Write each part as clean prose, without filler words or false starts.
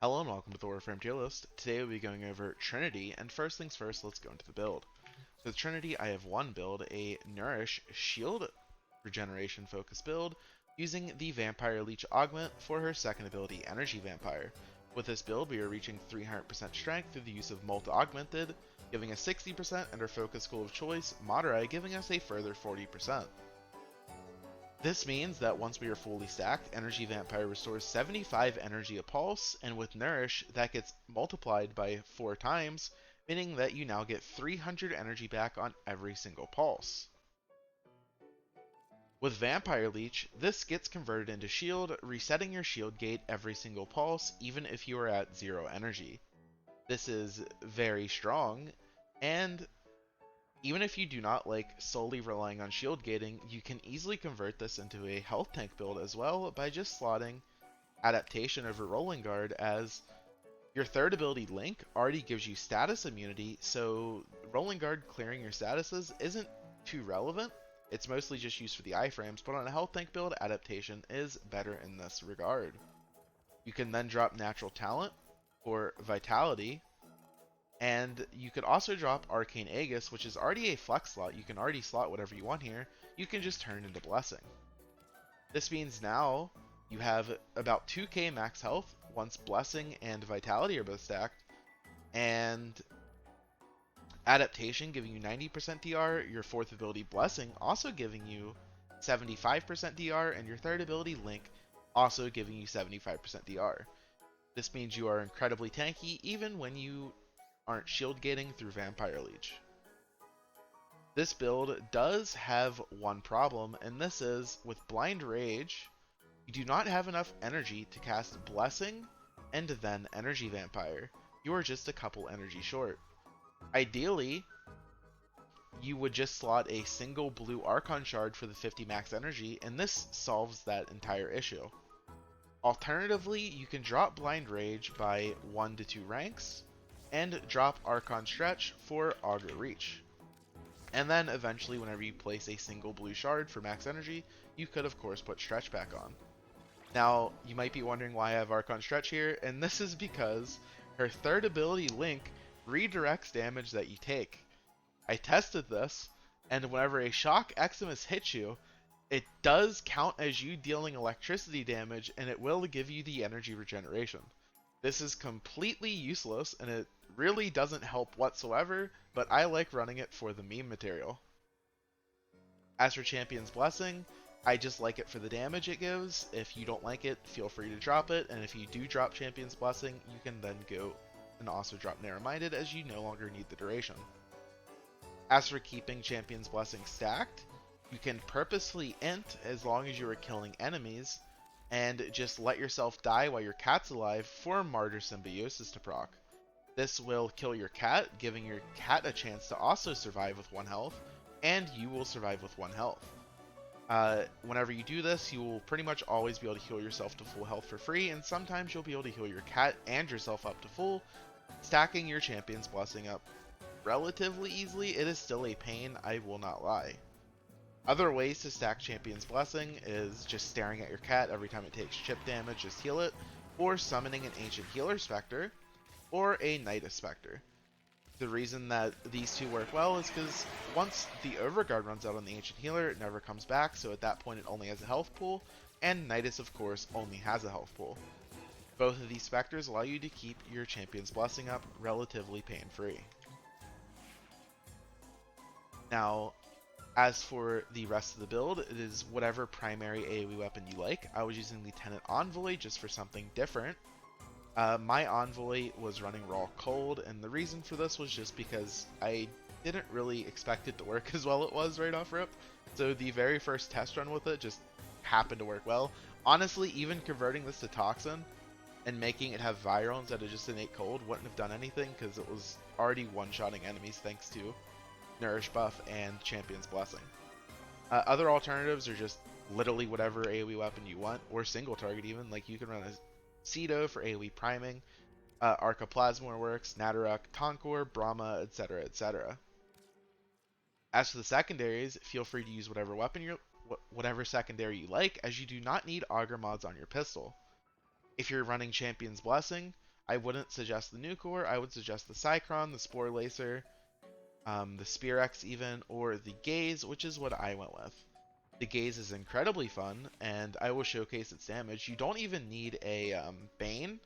Hello and welcome to the Warframe tier list. Today we'll be going over Trinity, and first things first, let's go into the build. So with Trinity, I have one build, a Nourish Shield Regeneration focus build, using the Vampire Leech Augment for her second ability, Energy Vampire. With this build, we are reaching 300% strength through the use of Molt Augmented, giving us 60%, and our focus school of choice, Madurai, giving us a further 40%. This means that once we are fully stacked, Energy Vampire restores 75 energy a pulse, and with Nourish, that gets multiplied by 4 times, meaning that you now get 300 energy back on every single pulse. With Vampire Leech, this gets converted into shield, resetting your shield gate every single pulse, even if you are at 0 energy. This is very strong, and even if you do not like solely relying on shield gating, you can easily convert this into a health tank build as well by just slotting Adaptation over Rolling Guard, as your third ability Link already gives you status immunity, so Rolling Guard clearing your statuses isn't too relevant. It's mostly just used for the iframes, but on a health tank build, Adaptation is better in this regard. You can then drop Natural Talent or Vitality, and you could also drop Arcane Aegis, which is already a flex slot. You can already slot whatever you want here. You can just turn into Blessing. This means now you have about 2k max health once Blessing and Vitality are both stacked, and Adaptation giving you 90% DR, your fourth ability Blessing also giving you 75% DR, and your third ability Link also giving you 75% DR. This means you are incredibly tanky even when you aren't shield gating through Vampire Leech. This build does have one problem, and this is, with Blind Rage, you do not have enough energy to cast Blessing and then Energy Vampire. You are just a couple energy short. Ideally, you would just slot a single blue Archon Shard for the 50 max energy, and this solves that entire issue. Alternatively, you can drop Blind Rage by 1 to 2 ranks, and drop Archon Stretch for Augur Reach. And then eventually, whenever you place a single blue shard for max energy, you could of course put Stretch back on. Now, you might be wondering why I have Archon Stretch here, and this is because her third ability, Link, redirects damage that you take. I tested this, and whenever a Shock Eximus hits you, it does count as you dealing electricity damage, and it will give you the energy regeneration. This is completely useless, and it really doesn't help whatsoever, but I like running it for the meme material. As for Champion's Blessing, I just like it for the damage it gives. If you don't like it, feel free to drop it, and if you do drop Champion's Blessing, you can then go and also drop Narrow-Minded, as you no longer need the duration. As for keeping Champion's Blessing stacked, you can purposely int as long as you are killing enemies, and just let yourself die while your cat's alive for Martyr Symbiosis to proc. This will kill your cat, giving your cat a chance to also survive with 1 health, and you will survive with 1 health. Whenever you do this, you will pretty much always be able to heal yourself to full health for free, and sometimes you'll be able to heal your cat and yourself up to full, stacking your Champion's Blessing up relatively easily. It is still a pain, I will not lie. Other ways to stack Champion's Blessing is just staring at your cat every time it takes chip damage, just heal it, or summoning an Ancient Healer Spectre, or a Nidus Spectre. The reason that these two work well is because once the Overguard runs out on the Ancient Healer, it never comes back, so at that point it only has a health pool, and Nidus of course only has a health pool. Both of these Spectres allow you to keep your Champion's Blessing up relatively pain-free. Now, as for the rest of the build, it is whatever primary AoE weapon you like. I was using Lieutenant Envoy just for something different. My Envoy was running Raw Cold, and the reason for this was just because I didn't really expect it to work as well it was right off rip. So the very first test run with it just happened to work well. Honestly, even converting this to Toxin and making it have Viral instead of just innate cold wouldn't have done anything, because it was already one-shotting enemies thanks to Nourish buff and Champion's Blessing. Other alternatives are just literally whatever AoE weapon you want, or single target even. Like you can run a Cedo for AoE priming, Arcaplasmor works, Nadaruk, Tonkor, Brahma, etc., etc. As for the secondaries, feel free to use whatever secondary you like, as you do not need Augur mods on your pistol. If you're running Champion's Blessing, I wouldn't suggest the Nucor, I would suggest the Cycron, the Spore Lacer, the Spearex even, or the Gaze, which is what I went with. The Gaze is incredibly fun, and I will showcase its damage. You don't even need a Bane,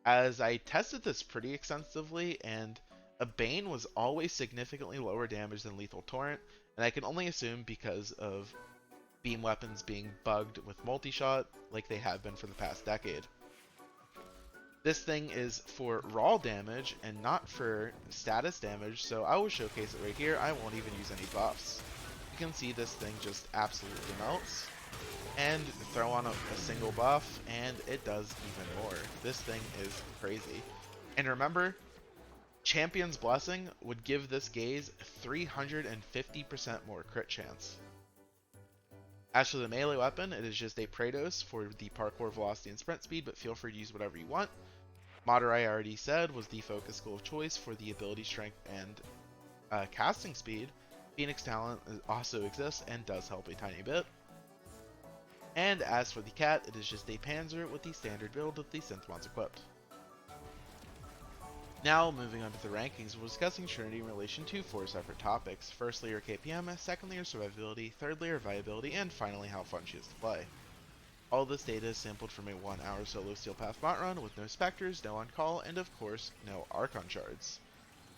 as I tested this pretty extensively, and a Bane was always significantly lower damage than Lethal Torrent, and I can only assume because of beam weapons being bugged with multi-shot like they have been for the past decade. This thing is for raw damage and not for status damage, so I will showcase it right here. I won't even use any buffs. You can see this thing just absolutely melts, and throw on a single buff and it does even more. This thing is crazy. And remember, Champion's Blessing would give this Gaze 350% more crit chance. As for the melee weapon, it is just a Praetos for the parkour velocity and sprint speed, but feel free to use whatever you want. Modder, I already said, was the focus skill of choice for the ability strength and casting speed. Phoenix Talent also exists and does help a tiny bit. And as for the cat, it is just a Panzer with the standard build with the synth mods equipped. Now, moving on to the rankings, we're discussing Trinity in relation to 4 separate topics. Firstly, her KPM, secondly, her survivability, thirdly, her viability, and finally, how fun she is to play. All this data is sampled from a 1-hour solo Steel Path bot run with no Spectres, no on-call, and of course, no Archon Shards.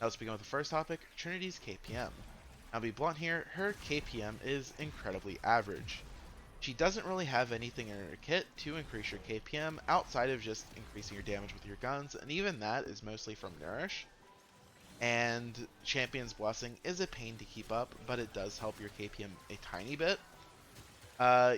Now let's begin with the first topic, Trinity's KPM. I'll be blunt here, her KPM is incredibly average. She doesn't really have anything in her kit to increase your KPM outside of just increasing your damage with your guns, and even that is mostly from Nourish. And Champion's Blessing is a pain to keep up, but it does help your KPM a tiny bit.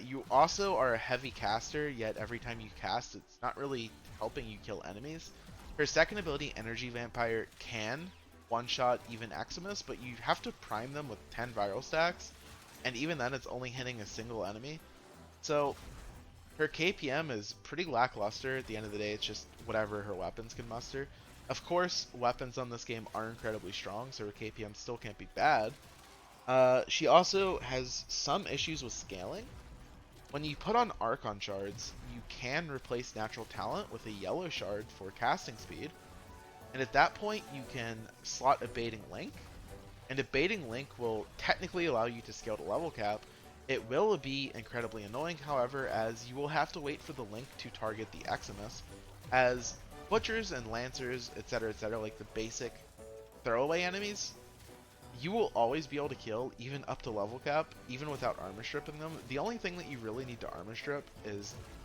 You also are a heavy caster, yet every time you cast, it's not really helping you kill enemies. Her second ability, Energy Vampire, can one-shot even Eximus, but you have to prime them with 10 viral stacks, and even then it's only hitting a single enemy. So her KPM is pretty lackluster. At the end of the day, it's just whatever her weapons can muster. Of course, weapons on this game are incredibly strong, so her KPM still can't be bad. She also has some issues with scaling. When you put on Archon Shards, you can replace Natural Talent with a Yellow Shard for casting speed, and at that point you can slot a Baiting Link, and a Baiting Link will technically allow you to scale to level cap. It will be incredibly annoying, however, as you will have to wait for the Link to target the Eximus, as Butchers and Lancers, etc., like the basic throwaway enemies, you will always be able to kill, even up to level cap, even without armor stripping them. The only thing that you really need to armor strip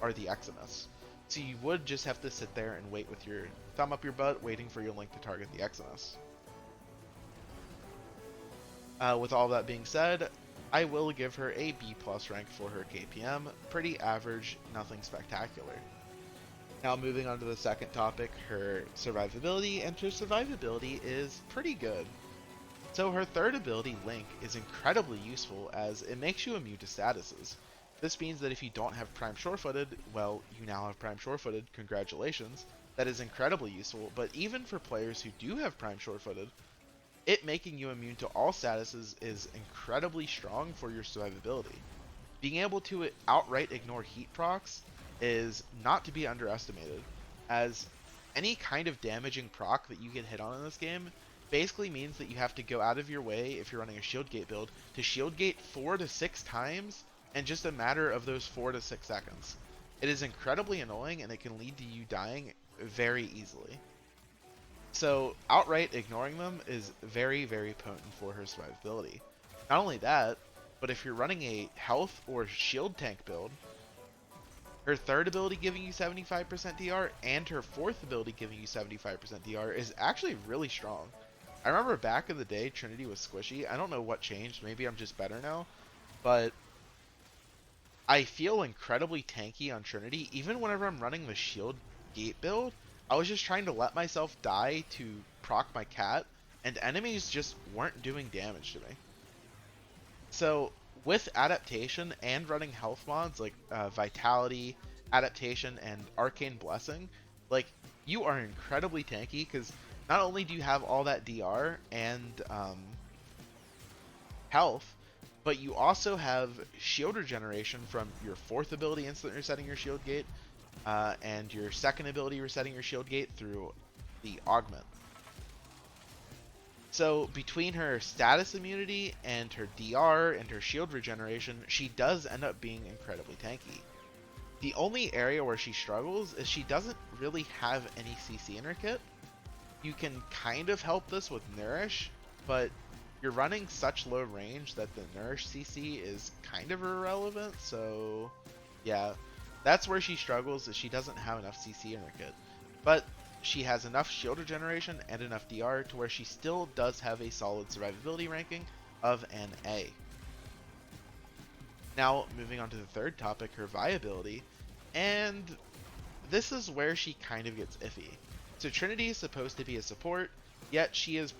are the Eximus. So you would just have to sit there and wait with your thumb up your butt, waiting for your Link to target the Eximus. With all that being said, I will give her a B+ rank for her KPM. Pretty average, nothing spectacular. Now moving on to the second topic, her survivability, and her survivability is pretty good. So her third ability, Link, is incredibly useful as it makes you immune to statuses. This means that if you don't have Prime Sure-Footed, well, you now have Prime Sure-Footed, congratulations. That is incredibly useful, but even for players who do have Prime Sure-Footed, it making you immune to all statuses is incredibly strong for your survivability. Being able to outright ignore heat procs is not to be underestimated, as any kind of damaging proc that you get hit on in this game basically means that you have to go out of your way, if you're running a shield gate build, to shield gate 4 to 6 times in just a matter of those 4 to 6 seconds. It is incredibly annoying, and it can lead to you dying very easily. So outright ignoring them is very, very potent for her survivability. Not only that, but if you're running a health or shield tank build, her third ability giving you 75% DR and her fourth ability giving you 75% DR is actually really strong. I remember back in the day, Trinity was squishy. I don't know what changed. Maybe I'm just better now. But I feel incredibly tanky on Trinity. Even whenever I'm running the shield gate build, I was just trying to let myself die to proc my cat, and enemies just weren't doing damage to me. So with adaptation and running health mods like Vitality, Adaptation, and Arcane Blessing, like, you are incredibly tanky, because not only do you have all that DR and health, but you also have shield regeneration from your fourth ability instant resetting your shield gate, and your second ability resetting your shield gate through the augment. So between her status immunity and her DR and her shield regeneration, she does end up being incredibly tanky. The only area where she struggles is she doesn't really have any CC in her kit. You can kind of help this with Nourish, but you're running such low range that the Nourish CC is kind of irrelevant, so yeah, that's where she struggles, is she doesn't have enough CC in her kit. But she has enough shield regeneration and enough DR to where she still does have a solid survivability ranking of an A. Now, moving on to the third topic, her viability, and this is where she kind of gets iffy. So Trinity is supposed to be a support, yet she is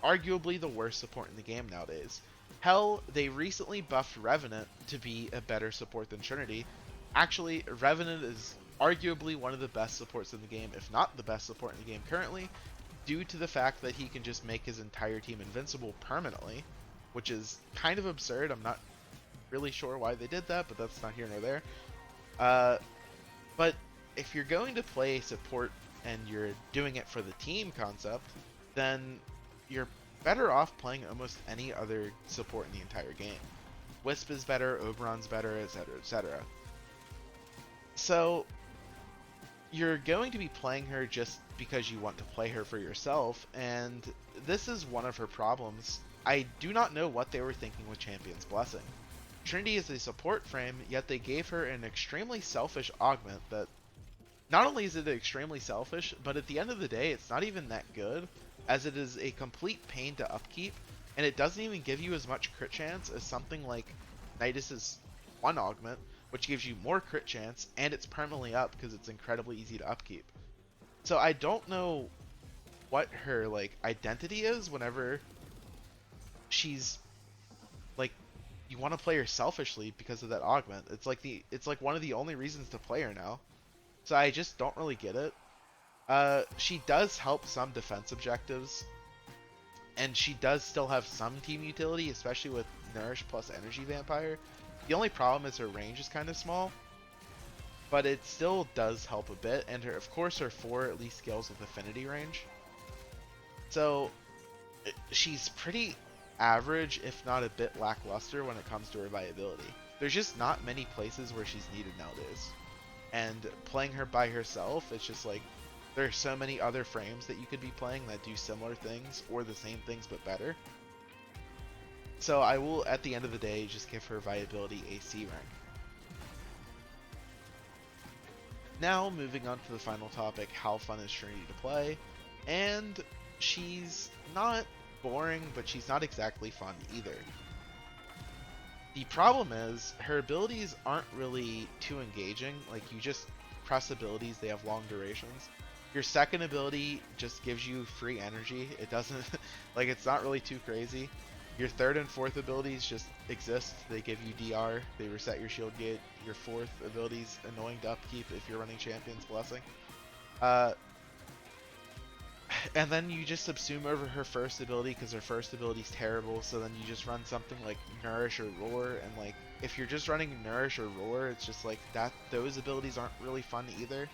arguably the worst support in the game nowadays. Hell, they recently buffed Revenant to be a better support than Trinity. Actually, Revenant is arguably one of the best supports in the game, if not the best support in the game currently, due to the fact that he can just make his entire team invincible permanently, which is kind of absurd. I'm not really sure why they did that, but that's not here nor there. But if you're going to play support and you're doing it for the team concept, then you're better off playing almost any other support in the entire game. Wisp is better, Oberon's better, etc., etc. So you're going to be playing her just because you want to play her for yourself, and this is one of her problems. I do not know what they were thinking with Champion's Blessing. Trinity is a support frame, yet they gave her an extremely selfish augment that not only is it extremely selfish, but at the end of the day, it's not even that good, as it is a complete pain to upkeep, and it doesn't even give you as much crit chance as something like Nidus's one augment, which gives you more crit chance, and it's permanently up because it's incredibly easy to upkeep. So I don't know what her identity is whenever she's you want to play her selfishly because of that augment. It's like one of the only reasons to play her now. So I just don't really get it. She does help some defense objectives, and she does still have some team utility, especially with Nourish plus Energy Vampire. The only problem is her range is kind of small, but it still does help a bit, and of course her 4 at least scales with affinity range. So she's pretty average, if not a bit lackluster when it comes to her viability. There's just not many places where she's needed nowadays. And playing her by herself, it's just like, there are so many other frames that you could be playing that do similar things, or the same things but better. So I will, at the end of the day, just give her viability a C rank. Now, moving on to the final topic, how fun is Trinity to play? And she's not boring, but she's not exactly fun either. The problem is, her abilities aren't really too engaging. Like, you just press abilities, they have long durations. Your second ability just gives you free energy. It doesn't, it's not really too crazy. Your third and fourth abilities just exist. They give you DR, they reset your shield gate. Your fourth ability's annoying to upkeep if you're running Champion's Blessing. And then you just subsume over her first ability because her first ability's terrible, so then you just run something like Nourish or Roar, and if you're just running Nourish or Roar, it's just those abilities aren't really fun either.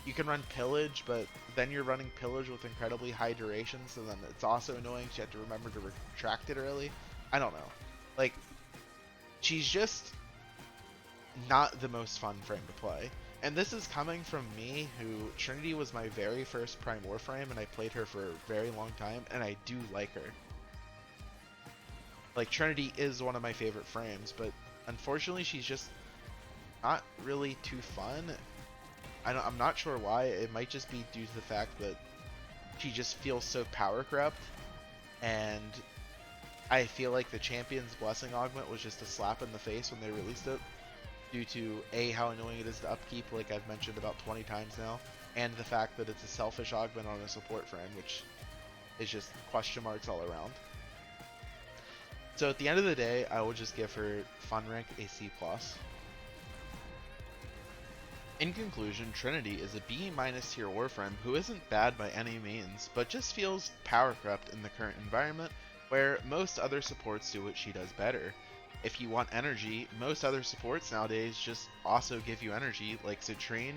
You can run Pillage, but then you're running Pillage with incredibly high duration, so then it's also annoying, so you have to remember to retract it early. I don't know. She's just not the most fun frame to play. And this is coming from me, who Trinity was my very first Prime Warframe, and I played her for a very long time, and I do like her. Trinity is one of my favorite frames, but unfortunately she's just not really too fun. I'm not sure why. It might just be due to the fact that she just feels so power corrupt, and I feel like the Champion's Blessing augment was just a slap in the face when they released it, due to how annoying it is to upkeep, like I've mentioned about 20 times now, and the fact that it's a selfish augment on a support frame, which is just question marks all around. So at the end of the day, I will just give her fun rank a C+. In conclusion, Trinity is a B- tier Warframe who isn't bad by any means, but just feels power corrupt in the current environment, where most other supports do what she does better. If you want energy, most other supports nowadays just also give you energy, like Citrine,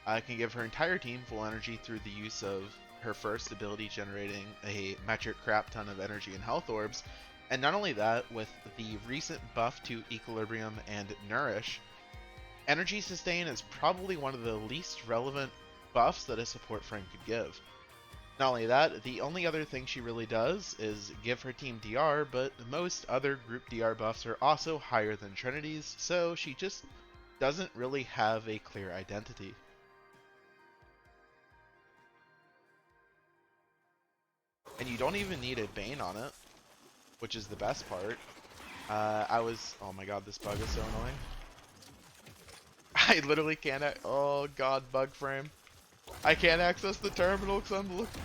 Can give her entire team full energy through the use of her first ability, generating a metric crap ton of energy and health orbs. And not only that, with the recent buff to Equilibrium and Nourish, Energy Sustain is probably one of the least relevant buffs that a support frame could give. Not only that, the only other thing she really does is give her team DR, but most other group DR buffs are also higher than Trinity's, so she just doesn't really have a clear identity. And you don't even need a Bane on it, which is the best part. Oh my god, this bug is so annoying. I literally can't, oh god, bug frame. I can't access the terminal because I'm looking.